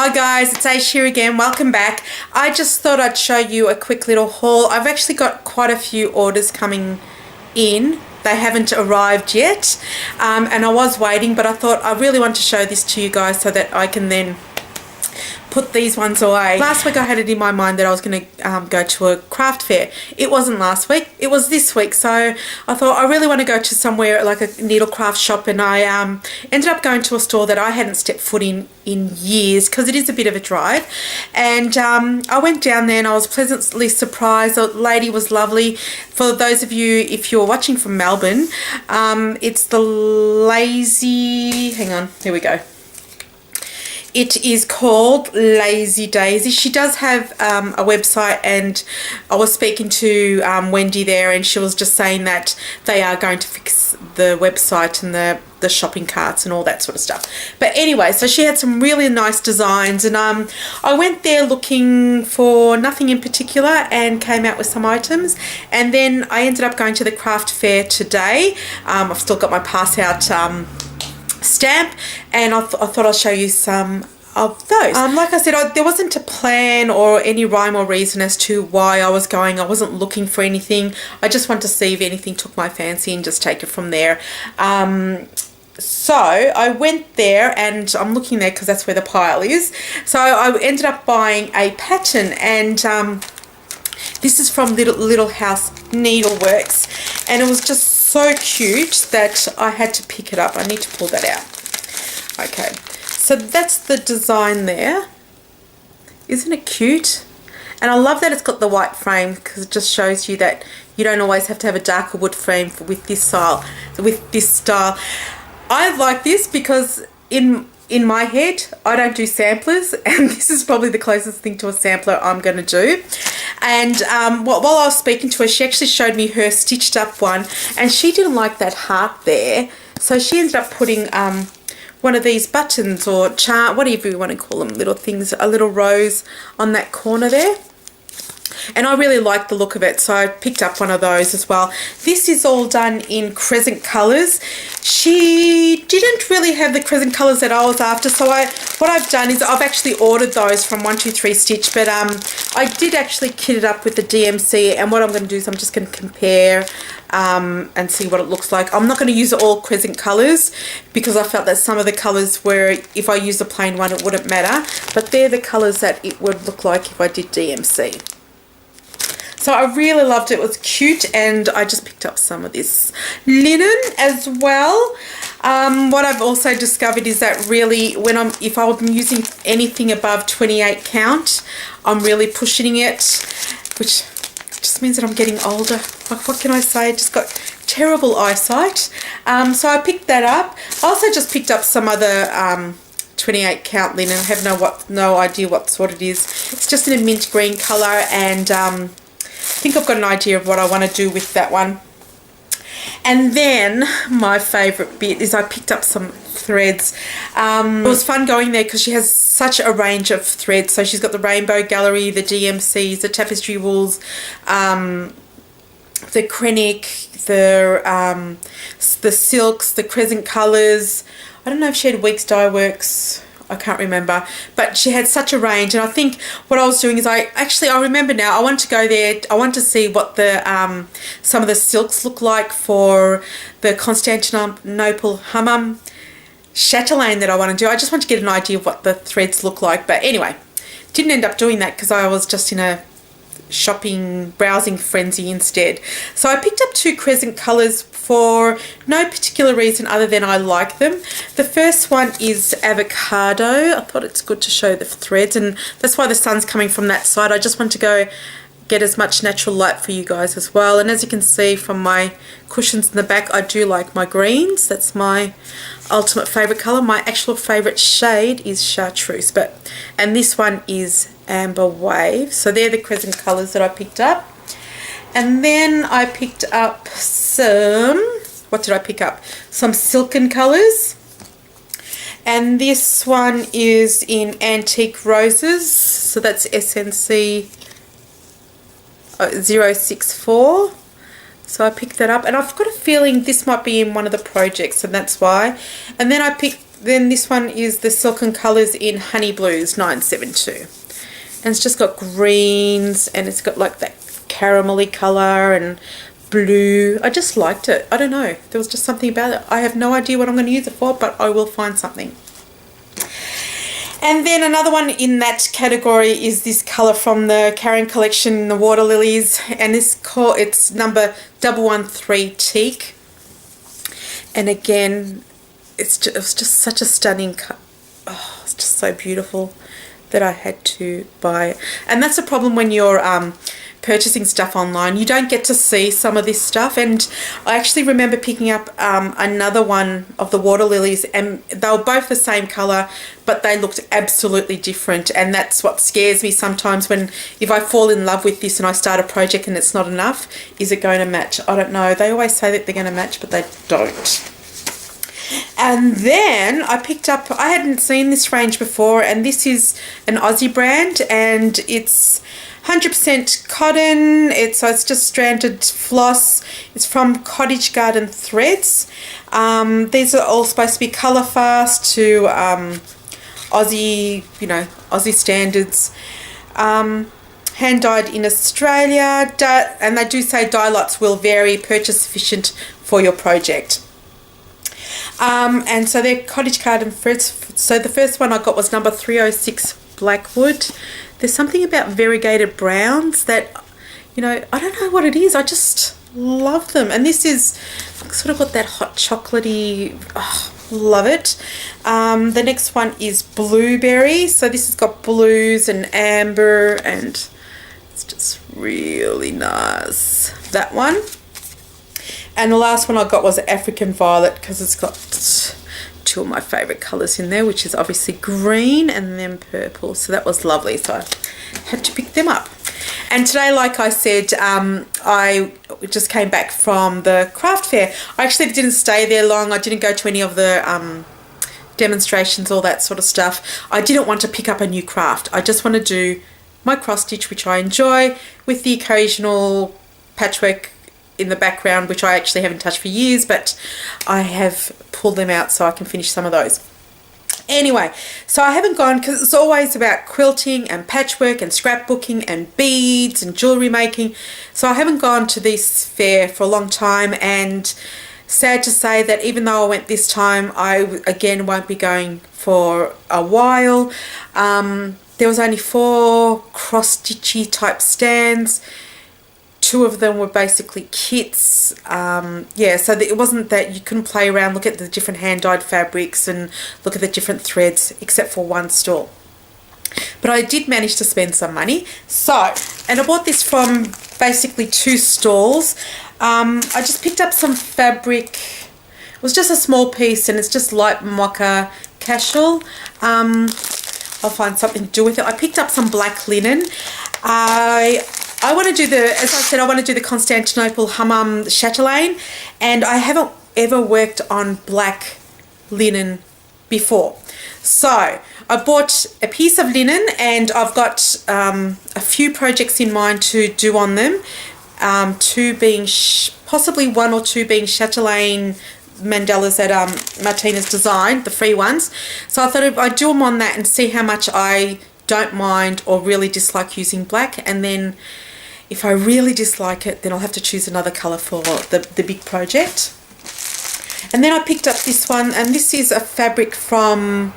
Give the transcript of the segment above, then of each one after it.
Hi guys, it's Ayshxo here again. Welcome back. I just thought I'd show you a quick little haul. I've actually got quite a few orders coming in. They haven't arrived yet, and I was waiting, but I thought I really want to show this to you guys so that I can then put these ones away. Last week I had it in my mind that I was going to go to a craft fair. It wasn't last week, it was this week. So I thought I really want to go to somewhere like a needlecraft shop, and I ended up going to a store that I hadn't stepped foot in years because it is a bit of a drive. And I went down there and I was pleasantly surprised. The lady was lovely. For those of you, if you're watching from Melbourne, it's the Lazy, hang on, here we go. It is called Lazy Daisy. She does have a website, and I was speaking to Wendy there, and she was just saying that they are going to fix the website and the shopping carts and all that sort of stuff. But anyway, so she had some really nice designs, and I went there looking for nothing in particular and came out with some items. And then I ended up going to the craft fair today. I've still got my pass out stamp, and I thought I'll show you some of those. Like I said, there wasn't a plan or any rhyme or reason as to why I was going. I wasn't looking for anything. I just wanted to see if anything took my fancy and just take it from there. So I went there, and I'm looking there because that's where the pile is. So I ended up buying a pattern, and this is from Little House Needleworks, and it was just so cute that I had to pick it up. I need to pull that out. Okay, so that's the design there. Isn't it cute? And I love that it's got the white frame, because it just shows you that you don't always have to have a darker wood frame with this style. I like this because in my head, I don't do samplers, and this is probably the closest thing to a sampler I'm going to do. And while I was speaking to her, she actually showed me her stitched up one, and she didn't like that heart there. So she ended up putting one of these buttons or whatever you want to call them, little things, a little rose on that corner there. And I really liked the look of it, so I picked up one of those as well. This is all done in crescent colours. She didn't really have the crescent colours that I was after, so what I've done is I've actually ordered those from 123 Stitch, but I did actually kit it up with the DMC, and what I'm going to do is I'm just going to compare and see what it looks like. I'm not going to use all crescent colours because I felt that some of the colours were, if I used a plain one, it wouldn't matter, but they're the colours that it would look like if I did DMC. So I really loved it. It was cute, and I just picked up some of this linen as well. What I've also discovered is that really if I'm using anything above 28 count, I'm really pushing it, which just means that I'm getting older. Like, what can I say? I just got terrible eyesight. So I picked that up. I also just picked up some other 28 count linen. I have no idea what sort it is. It's just in a mint green colour, and I think I've got an idea of what I want to do with that one. And then my favourite bit is I picked up some threads. It was fun going there because she has such a range of threads. So she's got the Rainbow Gallery, the DMCs, the tapestry wools, the Krennic, the silks, the crescent colours. I don't know if she had Weeks Dye Works. I can't remember, but she had such a range. And I think what I was doing is I remember now, I want to go there. I want to see what the some of the silks look like for the Constantinople Hammam chatelaine that I want to do. I just want to get an idea of what the threads look like. But anyway, didn't end up doing that because I was just in a browsing frenzy instead. So I picked up two crescent colours for no particular reason other than I like them. The first one is avocado. I thought it's good to show the threads, and that's why the sun's coming from that side. I just want to go get as much natural light for you guys as well. And as you can see from my cushions in the back, I do like my greens. That's my ultimate favourite colour. My actual favourite shade is chartreuse, and this one is amber wave. So they're the crescent colours that I picked up. And then I picked up what did I pick up? Some silken colours. And this one is in Antique Roses. So that's SNC 064. So I picked that up, and I've got a feeling this might be in one of the projects, and that's why. And then I picked then this one is the Silken Colours in Honey Blues 972. And it's just got greens and it's got like that caramelly colour and blue. I just liked it. I don't know. There was just something about it. I have no idea what I'm going to use it for, but I will find something. And then another one in that category is this colour from the Karen collection, the Water Lilies. And it's number 113 Teak. And again, it was just such a stunning oh, it's just so beautiful that I had to buy it. And that's a problem when you're purchasing stuff online. You don't get to see some of this stuff. And I actually remember picking up another one of the Water Lilies, and they were both the same colour, but they looked absolutely different. And that's what scares me sometimes, when if I fall in love with this and I start a project and it's not enough, is it going to match? I don't know. They always say that they're going to match, but they don't. And then I picked up, I hadn't seen this range before, and this is an Aussie brand, and it's 100% cotton. So it's just stranded floss. It's from Cottage Garden Threads. These are all supposed to be colour fast to Aussie, you know, Aussie standards. Hand dyed in Australia, and they do say dye lots will vary, purchase sufficient for your project. And so they're Cottage Garden Threads. So the first one I got was number 306 Blackwood. There's something about variegated browns that, you know, I don't know what it is. I just love them. And this is sort of got that hot chocolatey, oh, love it. The next one is Blueberry. So this has got blues and amber, and it's just really nice. That one. And the last one I got was African Violet, because it's got two of my favourite colours in there, which is obviously green and then purple. So that was lovely. So I had to pick them up. And today, like I said, I just came back from the craft fair. I actually didn't stay there long. I didn't go to any of the demonstrations, all that sort of stuff. I didn't want to pick up a new craft. I just want to do my cross stitch, which I enjoy, with the occasional patchwork in the background, which I actually haven't touched for years, but I have pulled them out so I can finish some of those. Anyway, so I haven't gone, because it's always about quilting and patchwork and scrapbooking and beads and jewellery making. So I haven't gone to this fair for a long time, and sad to say that even though I went this time, I again won't be going for a while. There was only 4 cross-stitchy type stands. 2 of them were basically kits. Yeah, so it wasn't that you couldn't play around, look at the different hand-dyed fabrics and look at the different threads, except for one stall. But I did manage to spend some money. So, and I bought this from basically 2 stalls. I just picked up some fabric. It was just a small piece, and it's just light mocha casual. I'll find something to do with it. I picked up some black linen. I want to do as I said, I want to do the Constantinople Hammam chatelaine, and I haven't ever worked on black linen before. So I bought a piece of linen, and I've got a few projects in mind to do on them. 2 being, possibly 1 or 2 being chatelaine mandalas that Martina's designed, the free ones. So I thought if I do them on that and see how much I don't mind or really dislike using black, and then if I really dislike it, then I'll have to choose another colour for the big project. And then I picked up this one, and this is a fabric from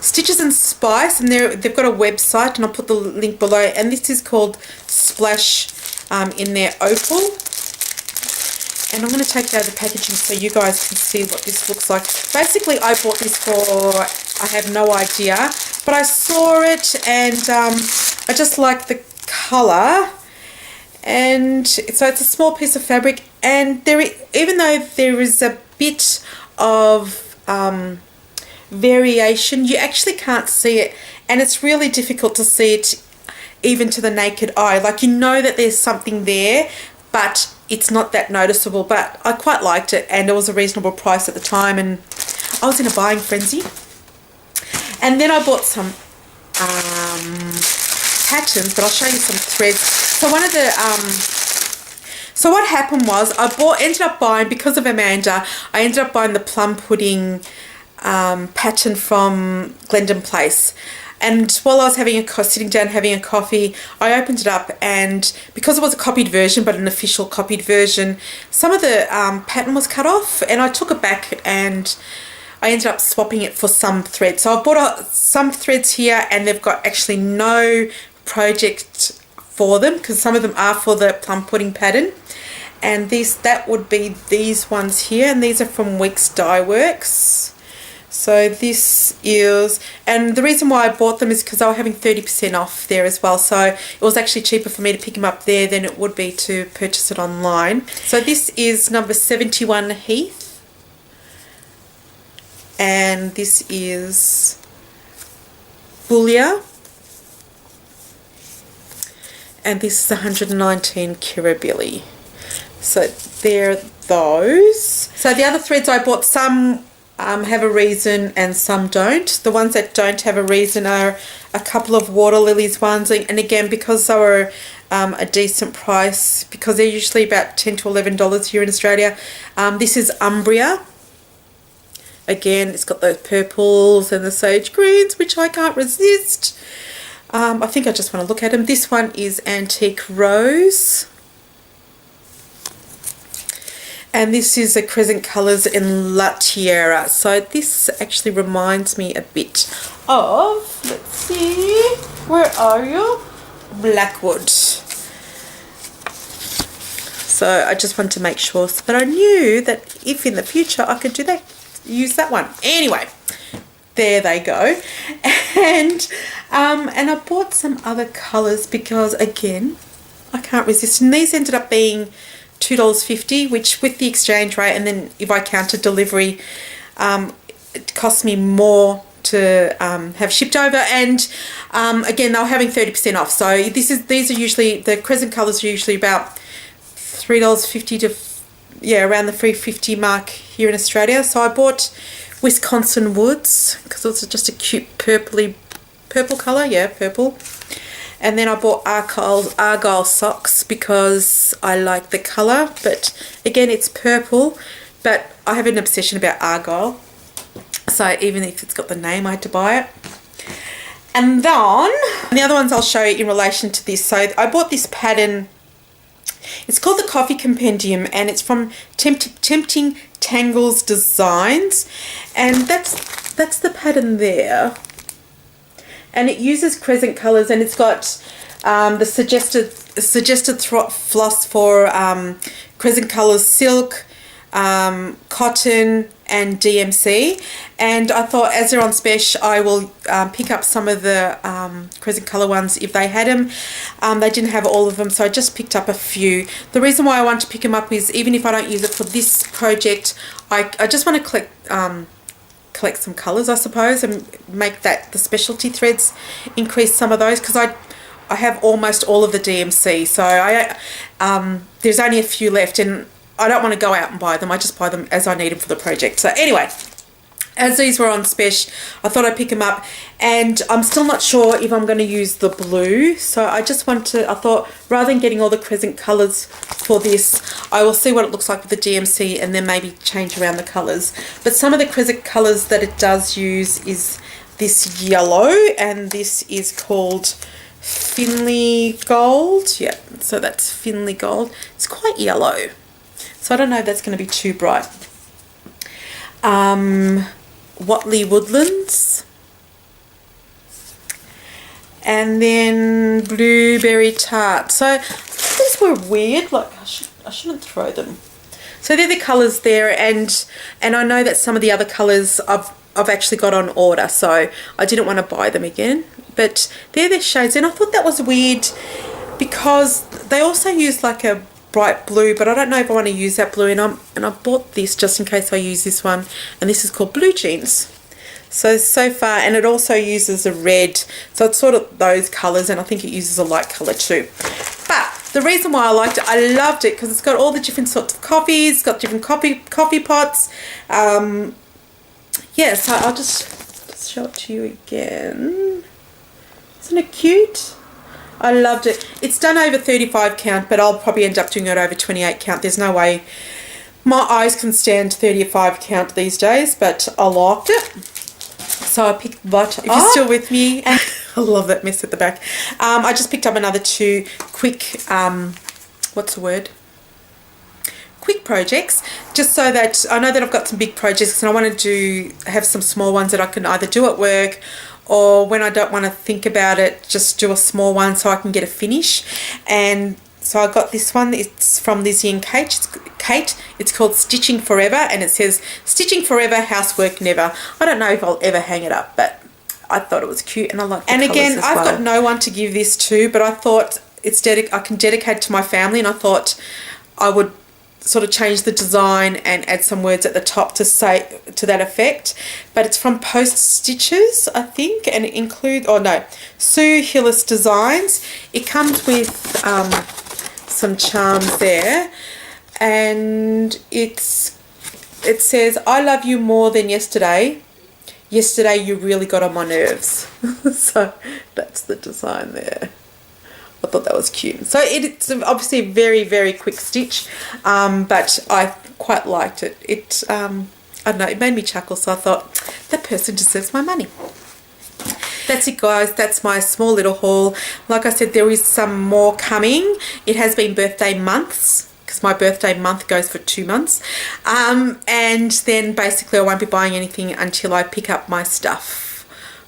Stitches and Spice, and they've got a website, and I'll put the link below, and this is called Splash in their Opal. And I'm going to take it out of the packaging so you guys can see what this looks like. Basically, I bought this for, I have no idea, but I saw it, and I just like the colour. And so it's a small piece of fabric, and even though there is a bit of variation, you actually can't see it, and it's really difficult to see it even to the naked eye. Like, you know that there's something there, but it's not that noticeable. But I quite liked it, and it was a reasonable price at the time, and I was in a buying frenzy. And then I bought some patterns, but I'll show you some threads. So one of the so what happened was I ended up buying, because of Amanda, I ended up buying the plum pudding pattern from Glendon Place. And while I was sitting down having a coffee, I opened it up, and because it was a copied version, but an official copied version, some of the pattern was cut off, and I took it back and I ended up swapping it for some thread. So I've bought some threads here, and they've got actually no project for them, because some of them are for the plum pudding pattern. And that would be these ones here, and these are from Weeks Dye Works. So this is, and the reason why I bought them is because they were having 30% off there as well. So it was actually cheaper for me to pick them up there than it would be to purchase it online. So this is number 71 Heath. And this is Boulia. And this is 119 Kirribilli. So they're those. So the other threads I bought, some have a reason and some don't. The ones that don't have a reason are a couple of water lilies ones, and again, because they were a decent price, because they're usually about $10 to $11 here in Australia. This is Umbria. Again, it's got those purples and the sage greens, which I can't resist. I think I just want to look at them. This one is Antique Rose. And this is the Crescent Colours in La Tierra. So this actually reminds me a bit of, let's see, where are you? Blackwood. So I just wanted to make sure so that I knew that if in the future I could do that, use that one. Anyway, there they go. And I bought some other colours because, again, I can't resist. And these ended up being $2.50, which with the exchange rate, and then if I counted delivery, it cost me more to have shipped over. And again, they were having 30% off. So these are usually, the Crescent Colours are usually about $3.50 to, around the $3.50 mark here in Australia. So I bought Wisconsin Woods because it was just a cute purple colour, purple. And then I bought Argyle socks because I like the colour, but again, it's purple, but I have an obsession about Argyle, so even if it's got the name, I had to buy it. And then the other ones I'll show you in relation to this. So I bought this pattern. It's called the Coffee Compendium, and it's from Tempting Tangles Designs, and that's the pattern there. And it uses Crescent Colours, and it's got the suggested floss for Crescent Colours silk, cotton, and DMC. And I thought, as they're on special, I will pick up some of the Crescent Colour ones if they had them. They didn't have all of them, so I just picked up a few. The reason why I want to pick them up is, even if I don't use it for this project, I just want to collect some colours, I suppose, and make that the specialty threads, increase some of those, because I have almost all of the DMC, so there's only a few left, and I don't want to go out and buy them. I just buy them as I need them for the project. So anyway, as these were on special, I thought I'd pick them up, and I'm still not sure if I'm going to use the blue, so I thought rather than getting all the Crescent Colours for this, I will see what it looks like with the DMC and then maybe change around the colours. But some of the Crescent Colours that it does use is this yellow, and this is called Finley Gold. Yeah, so that's Finley Gold. It's quite yellow, so I don't know if that's going to be too bright. Watley Woodlands, and then Blueberry Tart. So these were weird, like I shouldn't throw them. So they're the colours there, and I know that some of the other colours I've actually got on order, so I didn't want to buy them again, but they're their shades. And I thought that was weird because they also use like a bright blue, but I don't know if I want to use that blue, and I bought this just in case I use this one, and this is called Blue Jeans. So far, and it also uses a red, so it's sort of those colours, and I think it uses a light colour too. But the reason why I liked it, I loved it because it's got all the different sorts of coffees, it's got different coffee pots. Yeah, so I'll just show it to you again. Isn't it cute? I loved it. It's done over 35 count, but I'll probably end up doing it over 28 count. There's no way My eyes can stand 35 count these days, but I liked it. So I picked that up. If you're still with me, I love that mess at the back. I just picked up another 2 quick, what's the word? Quick projects, just so that I know that I've got some big projects and I want to have some small ones that I can either do at work, or when I don't want to think about it, just do a small one so I can get a finish. And so I got this one. It's from Lizzie and Kate. It's called Stitching Forever, and it says Stitching Forever, Housework Never. I don't know if I'll ever hang it up, but I thought it was cute and I like the colours as well. And again, I've got no one to give this to, but I thought I can dedicate it to my family, and I thought I would sort of change the design and add some words at the top to say to that effect. But it's from Post Stitches, I think, and it includes, Sue Hillis Designs. It comes with some charms there, and it says, I love you more than yesterday. Yesterday you really got on my nerves. So that's the design there. I thought that was cute. So it's obviously a very, very quick stitch, but I quite liked it. I don't know, it made me chuckle, so I thought, that person deserves my money. That's it, guys. That's my small little haul. Like I said, there is some more coming. It has been birthday months, because my birthday month goes for 2 months. And then basically I won't be buying anything until I pick up my stuff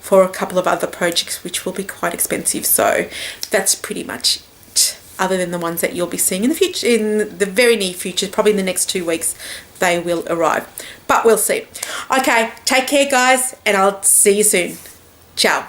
for a couple of other projects, which will be quite expensive. So that's pretty much it, other than the ones that you'll be seeing in the future, in the very near future. Probably in the next 2 weeks they will arrive, but we'll see. Okay, take care, guys, and I'll see you soon. Ciao.